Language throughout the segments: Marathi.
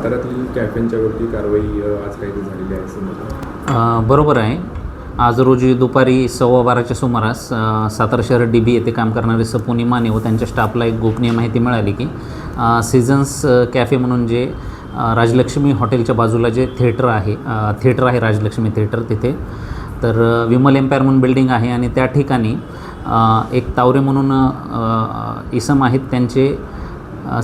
साताऱ्यातील कॅफेंच्यावरती कारवाई आज काही झालेली आहे असं बरोबर आहे. आज रोजी दुपारी 12:15च्या सुमारास सातारा शहर DB येथे काम करणारे सपोनी माने व त्यांच्या स्टाफला एक गोपनीय माहिती मिळाली की सीझन्स कॅफे म्हणून जे राजलक्ष्मी हॉटेलच्या बाजूला जे थिएटर आहे राजलक्ष्मी थिएटर तिथे, तर विमल एम्पायर म्हणून बिल्डिंग आहे आणि त्या ठिकाणी एक तावरे म्हणून इसम आहेत, त्यांचे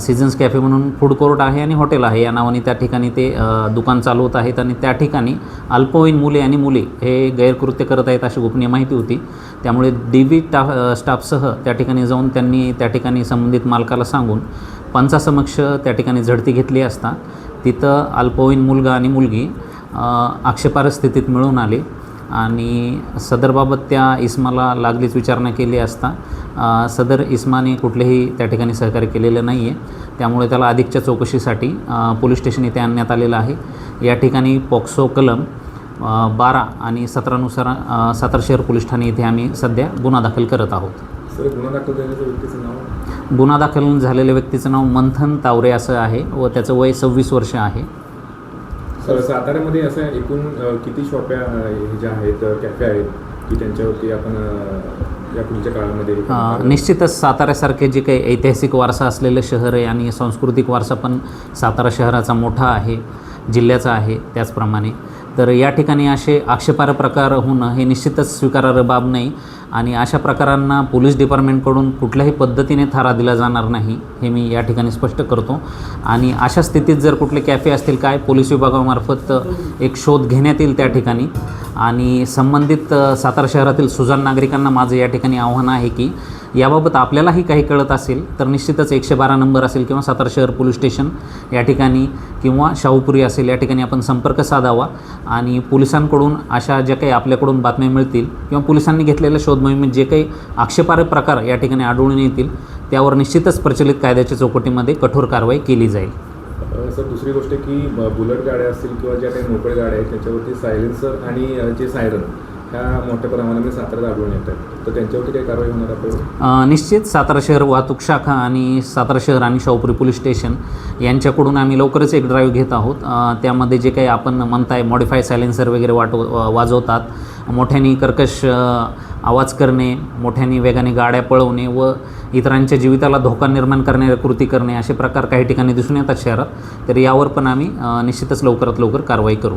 सीझन्स कॅफे म्हणून फूड कोर्ट आहे आणि हॉटेल आहे या नावाने त्या ठिकाणी ते दुकान चालवत आहेत आणि त्या ठिकाणी अल्पवयीन मुले आणि मुली हे गैरकृत्य करत आहेत अशी गोपनीय माहिती होती. त्यामुळे DB स्टाफसह त्या ठिकाणी जाऊन त्यांनी त्या ठिकाणी संबंधित मालकाला सांगून पंचासमक्ष त्या ठिकाणी झडती घेतली असता तिथं अल्पवयीन मुलगा आणि मुलगी आक्षेपार्ह स्थितीत मिळून आले आणि सदरबाबत त्या इस्माला लागलीच विचारणा केली असता सदर इस्माने कुठलेही त्या ठिकाणी सहकार्य केलेलं नाही आहे. त्यामुळे त्याला अधिकच्या चौकशीसाठी पोलीस स्टेशन इथे आणण्यात आलेलं आहे. या ठिकाणी पॉक्सो कलम 12 आणि 17 नुसार सातारा शहर पोलीस ठाणे इथे आम्ही सध्या गुन्हा दाखल करत आहोत. सर, गुन्हा दाखल झालेल्या व्यक्तीचं नाव? गुन्हा दाखल झालेल्या व्यक्तीचं नाव मंथन तावरे असं आहे व त्याचं वय 26 वर्ष आहे. सर, साताऱ्यामध्ये असं एकूण किती शॉप्या ज्या आहेत, कॅफे आहेत की त्यांच्यावरती आपण या पुढच्या काळामध्ये निश्चितच साताऱ्यासारखे जे काही ऐतिहासिक वारसा असलेलं शहर आहे आणि सांस्कृतिक वारसा पण सातारा शहराचा मोठा आहे, जिल्ह्याचा आहे त्याचप्रमाणे, तर या ठिकाणी असे आक्षेपार्ह प्रकार होणं हे निश्चितच स्वीकारार्ह बाब नाही आणि अशा प्रकारांना पोलीस डिपार्टमेंटकडून कुठल्याही पद्धतीने थारा दिला जाणार नाही हे मी या ठिकाणी स्पष्ट करतो. आणि अशा स्थितीत जर कुठले कॅफे असतील काय पोलीस विभागामार्फत एक शोध घेण्यात येईल त्या ठिकाणी. आणि संबंधित सातारा शहरातील सुजाण नागरिकांना माझं या ठिकाणी आव्हान आहे की याबाबत आपल्यालाही काही कळत असेल तर निश्चितच 112 नंबर असेल किंवा सातारा शहर पोलीस स्टेशन या ठिकाणी किंवा शाहूपुरी असेल या ठिकाणी आपण संपर्क साधावा आणि पोलिसांकडून अशा ज्या काही आपल्याकडून बातम्या मिळतील किंवा पोलिसांनी घेतलेल्या शोध मोहिमेत जे काही आक्षेपार्ह प्रकार या ठिकाणी आढळून येतील त्यावर निश्चितच प्रचलित कायद्याच्या चौकटीमध्ये कठोर कारवाई केली जाईल. सर, दुसरी गोष्ट की बुलेट गाड्या असतील किंवा ज्या काही मोकळ्या गाड्या आहेत त्याच्यावरती सायलेन्सर आणि जे सायरन ह्या मोठ्या प्रमाणामध्ये साताऱ्यात आढळून येत आहेत, तर त्यांच्यावरती काही कारवाई होणार आपल्याला? निश्चित सातारा शहर वाहतूक शाखा आणि सातारा शहर आणि शाहूपुरी पोलीस स्टेशन यांच्याकडून आम्ही लवकरच एक ड्राईव्ह घेत आहोत. त्यामध्ये जे काही आपण म्हणताय मॉडिफाय सायलेन्सर वगैरे वाजवतात, मोठ्याने कर्कश आवाज करणे, मोठ्याने वेगाने गाड्या पळवणे व इतरांच्या जीविताला धोका निर्माण करणाऱ्या कृती करणे असे प्रकार काही ठिकाणी दिसून येतात शहरात, तर यावर पण आम्ही निश्चितच लवकरात लवकर कारवाई करू.